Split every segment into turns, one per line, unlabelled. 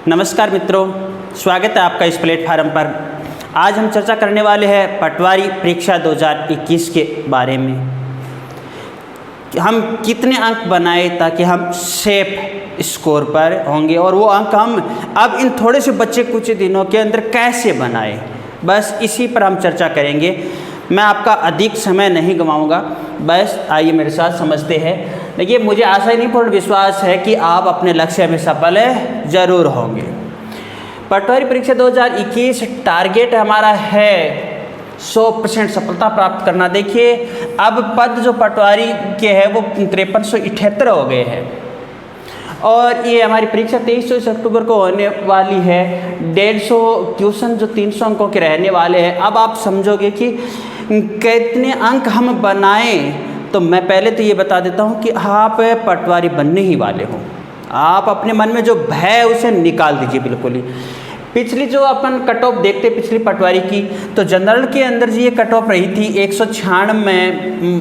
नमस्कार मित्रों, स्वागत है आपका इस प्लेटफार्म पर। आज हम चर्चा करने वाले हैं पटवारी परीक्षा 2021 के बारे में। हम कितने अंक बनाए ताकि हम सेफ स्कोर पर होंगे और वो अंक हम अब इन थोड़े से बच्चे कुछ दिनों के अंदर कैसे बनाए, बस इसी पर हम चर्चा करेंगे। मैं आपका अधिक समय नहीं गंवाऊंगा, बस आइए मेरे साथ समझते हैं। देखिए, मुझे आशा ही नहीं पूर्ण विश्वास है कि आप अपने लक्ष्य में सफल जरूर होंगे। पटवारी परीक्षा 2021 टारगेट हमारा है 100% सफलता प्राप्त करना। देखिए, अब पद जो पटवारी के हैं वो 5378 हो गए हैं और ये हमारी परीक्षा 23 अक्टूबर को होने वाली है। 150 क्वेश्चन जो 300 अंकों के रहने वाले हैं। अब आप समझोगे कि कितने अंक हम बनाएं, तो मैं पहले तो ये बता देता हूँ कि आप पटवारी बनने ही वाले हो। आप अपने मन में जो भय है उसे निकाल दीजिए बिल्कुल ही। पिछली जो अपन कट ऑफ देखते पिछली पटवारी की, तो जनरल के अंदर जी ये कट ऑफ रही थी 196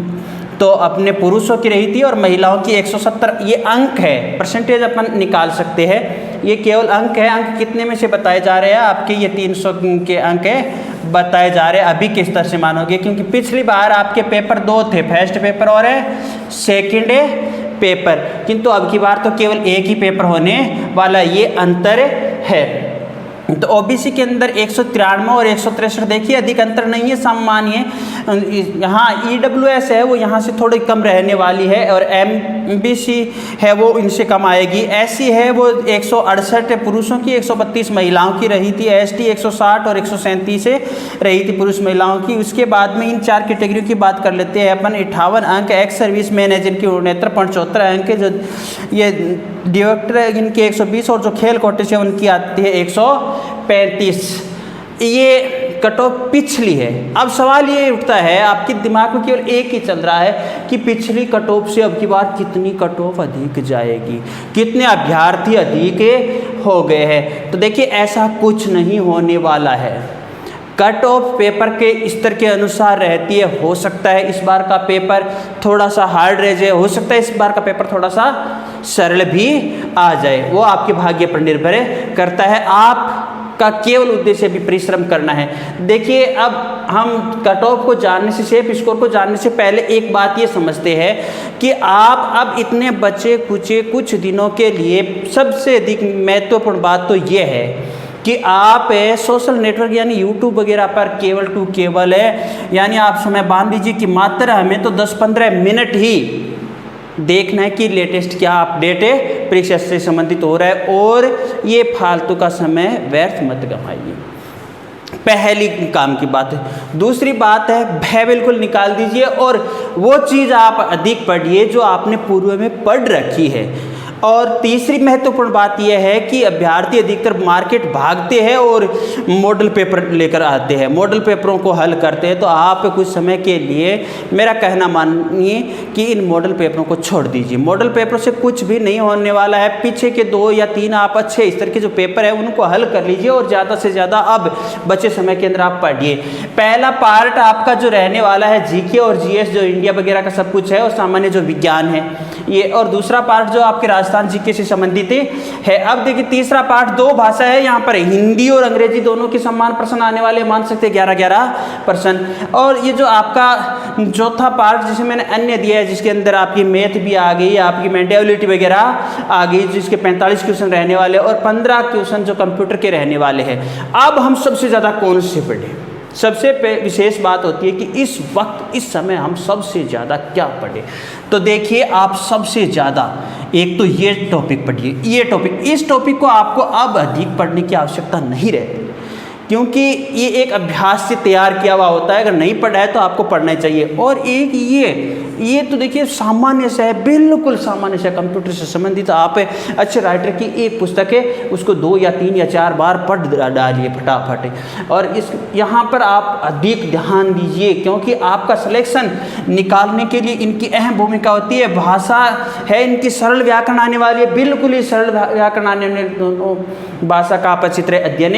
तो अपने पुरुषों की रही थी और महिलाओं की 170। ये अंक है, परसेंटेज अपन निकाल सकते हैं। ये केवल अंक है। अंक कितने में से बताए जा रहे हैं आपके? ये 300 के अंक है बताए जा रहे हैं। अभी किस तरह से मानोगे, क्योंकि पिछली बार आपके पेपर 2 थे, फर्स्ट पेपर और सेकंड पेपर, किंतु अब की बार तो केवल एक ही पेपर होने वाला। ये अंतर है। तो ओबीसी के अंदर 193 और 163, देखिए अधिक अंतर नहीं है, सामान्य। यहाँ ईडब्ल्यूएस है वो यहाँ से थोड़ी कम रहने वाली है और एमबीसी है वो इनसे कम आएगी। एससी है वो 168 पुरुषों की, 132 महिलाओं की रही थी। एसटी 160 और 137 से रही थी पुरुष महिलाओं की। उसके बाद में इन 4 कैटेगरियों की बात कर लेते हैं अपन। 58 अंक एक्स सर्विस मैन है जिनकी 69.74 अंक है। जो ये डायरेक्टर इनके 120 और जो खेल कोटे से उनकी आती है 135। ये कट ऑफ पिछली है। अब सवाल ये उठता है आपके दिमाग में, केवल एक ही चल रहा है कि पिछली कट ऑफ से अब की बार कितनी कट ऑफ अधिक जाएगी, कितने अभ्यर्थी अधिक हो गए हैं। तो देखिए, ऐसा कुछ नहीं होने वाला है। कट ऑफ पेपर के स्तर के अनुसार रहती है। हो सकता है इस बार का पेपर थोड़ा सा हार्ड रह जाए, हो सकता है इस बार का पेपर थोड़ा सा सरल भी आ जाए। वो आपके भाग्य पर निर्भर करता है। आपका केवल उद्देश्य भी परिश्रम करना है। देखिए, अब हम कट ऑफ को जानने से, सेफ स्कोर को जानने से पहले एक बात ये समझते हैं कि आप अब इतने बचे कुचे कुछ दिनों के लिए सबसे अधिक महत्वपूर्ण बात तो ये है कि आप सोशल नेटवर्क यानी यूट्यूब वगैरह पर केवल टू केवल है, यानी आप समय बांध लीजिए कि मात्र हमें तो 10-15 मिनट ही देखना है कि लेटेस्ट क्या अपडेट परीक्षा से संबंधित हो रहा है, और ये फालतू का समय व्यर्थ मत गंवाइए। पहली काम की बात है। दूसरी बात है, भय बिल्कुल निकाल दीजिए और वो चीज़ आप अधिक पढ़िए जो आपने पूर्व में पढ़ रखी है। और तीसरी महत्वपूर्ण बात यह है कि अभ्यर्थी अधिकतर मार्केट भागते हैं और मॉडल पेपर लेकर आते हैं, मॉडल पेपरों को हल करते हैं। तो आप कुछ समय के लिए मेरा कहना मानिए कि इन मॉडल पेपरों को छोड़ दीजिए। मॉडल पेपरों से कुछ भी नहीं होने वाला है। पीछे के 2 या 3 आप अच्छे स्तर के जो पेपर है उनको हल कर लीजिए और ज़्यादा से ज़्यादा अब बचे समय के अंदर आप पढ़िए। पहला पार्ट आपका जो रहने वाला है जीके और जीएस, जो इंडिया वगैरह का सब कुछ है, और सामान्य जो विज्ञान है ये, और दूसरा पार्ट जो आपके राजस्थान जीके से संबंधित है। अब देखिए, तीसरा पार्ट 2 भाषा है यहाँ पर, हिंदी और अंग्रेजी दोनों के समान प्रश्न आने वाले, मान सकते हैं 11-11 प्रश्न। और ये जो आपका चौथा पार्ट जिसे मैंने अन्य दिया है, जिसके अंदर आपकी मैथ भी आ गई, आपकी मेंटेबिलिटी वगैरह आ गई, जिसके 45 क्वेश्चन रहने वाले और 15 क्वेश्चन जो कंप्यूटर के रहने वाले हैं। अब हम सबसे ज़्यादा कौन से पढ़ें? सबसे विशेष बात होती है कि इस वक्त इस समय हम सबसे ज़्यादा क्या पढ़ें। तो देखिए, आप सबसे ज़्यादा एक तो ये टॉपिक पढ़िए। ये टॉपिक, इस टॉपिक को आपको अब अधिक पढ़ने की आवश्यकता नहीं रहती, क्योंकि ये एक अभ्यास से तैयार किया हुआ होता है। अगर नहीं पढ़ा है तो आपको पढ़ना चाहिए। और एक ये तो देखिए सामान्य से है, बिल्कुल सामान्य से, कंप्यूटर से संबंधित। आप अच्छे राइटर की एक पुस्तक है, उसको 2 या 3 या 4 बार पढ़ डालिए फटाफट। और इस यहाँ पर आप अधिक ध्यान दीजिए, क्योंकि आपका सिलेक्शन निकालने के लिए इनकी अहम भूमिका होती है। भाषा है इनकी सरल व्याकरण आने वाली है, बिल्कुल ही सरल व्याकरण आने वाली। दोनों भाषा का आप अच्छी तरह अध्ययन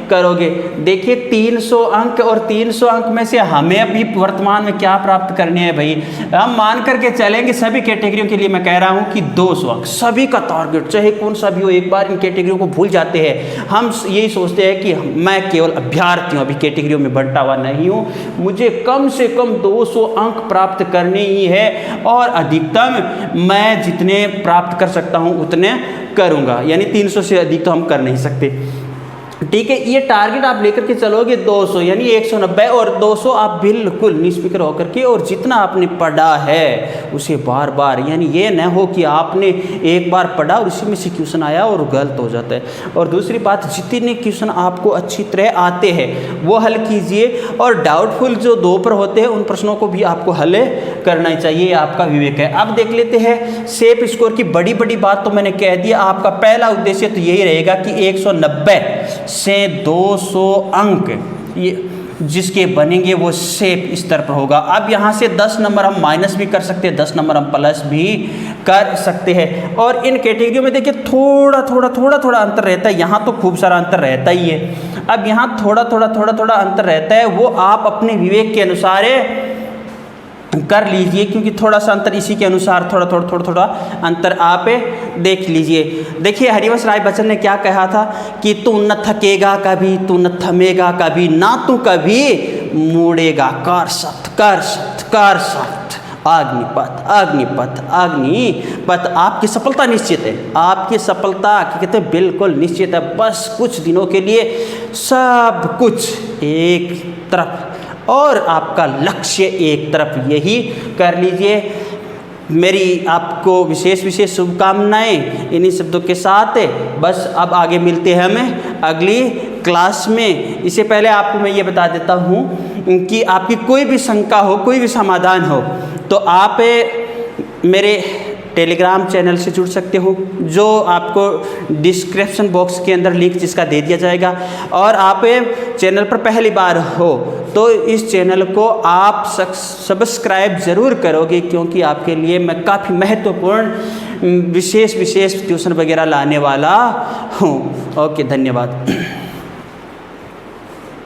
करोगे। देखिए 300 अंक और 300 अंक में से हमें अभी वर्तमान में क्या प्राप्त करने हैं भाई, हम मान करके चलेंगे सभी कैटेगरियों के लिए मैं कह रहा हूं कि 200 अंक सभी का टारगेट, चाहे कौन सा भी हो। एक बार इन कैटेगरियों को भूल जाते हैं, हम यही सोचते हैं कि मैं केवल अभ्यर्थी हूँ, अभी कैटेगरियों में बंटा हुआ नहीं हूँ, मुझे कम से कम 200 अंक प्राप्त करने ही है और अधिकतम मैं जितने प्राप्त कर सकता हूँ उतने करूँगा, यानी 300 से अधिक तो हम कर नहीं सकते। ठीक है, ये टारगेट आप लेकर के चलोगे 200 यानी 190 और 200 आप बिल्कुल निष्फिक्र होकर के और जितना आपने पढ़ा है उसे बार बार, यानी ये न हो कि आपने एक बार पढ़ा और उसी में से क्वेश्चन आया और गलत हो जाता है। और दूसरी बात, जितने क्वेश्चन आपको अच्छी तरह आते हैं वो हल कीजिए और डाउटफुल जो 2 पर होते हैं उन प्रश्नों को भी आपको हल करना ही चाहिए, ये आपका विवेक है। अब देख लेते हैं सेफ स्कोर की बड़ी बड़ी बात तो मैंने कह दिया। आपका पहला उद्देश्य तो यही रहेगा कि 190 से 200 अंक ये जिसके बनेंगे वो सेफ स्तर पर होगा। अब यहाँ से 10 नंबर हम माइनस भी कर सकते हैं, 10 नंबर हम प्लस भी कर सकते हैं। और इन कैटेगरियों में देखिए थोड़ा थोड़ा अंतर रहता है, यहाँ तो खूब सारा अंतर रहता ही है। अब यहाँ थोड़ा अंतर रहता है, वो आप अपने विवेक के अनुसार कर लीजिए, क्योंकि थोड़ा सा अंतर इसी के अनुसार थोड़ा अंतर आप देख लीजिए। देखिए हरिवंश राय बच्चन ने क्या कहा था कि तू न थकेगा कभी, तू न थमेगा कभी, ना तू कभी मुड़ेगा, कर सख्त अग्निपथ। आपकी सफलता निश्चित है, आपकी सफलता कहते हैं बिल्कुल निश्चित है। बस कुछ दिनों के लिए सब कुछ एक तरफ और आपका लक्ष्य एक तरफ, यही कर लीजिए। मेरी आपको विशेष शुभकामनाएं इन्हीं शब्दों के साथ। बस अब आगे मिलते हैं हमें अगली क्लास में। इससे पहले आपको मैं ये बता देता हूँ कि आपकी कोई भी शंका हो, कोई भी समाधान हो तो आप मेरे टेलीग्राम चैनल से जुड़ सकते हो, जो आपको डिस्क्रिप्शन बॉक्स के अंदर लिंक जिसका दे दिया जाएगा। और आप चैनल पर पहली बार हो तो इस चैनल को आप सब्सक्राइब ज़रूर करोगे, क्योंकि आपके लिए मैं काफ़ी महत्वपूर्ण विशेष ट्यूशन वगैरह लाने वाला हूँ। ओके, धन्यवाद।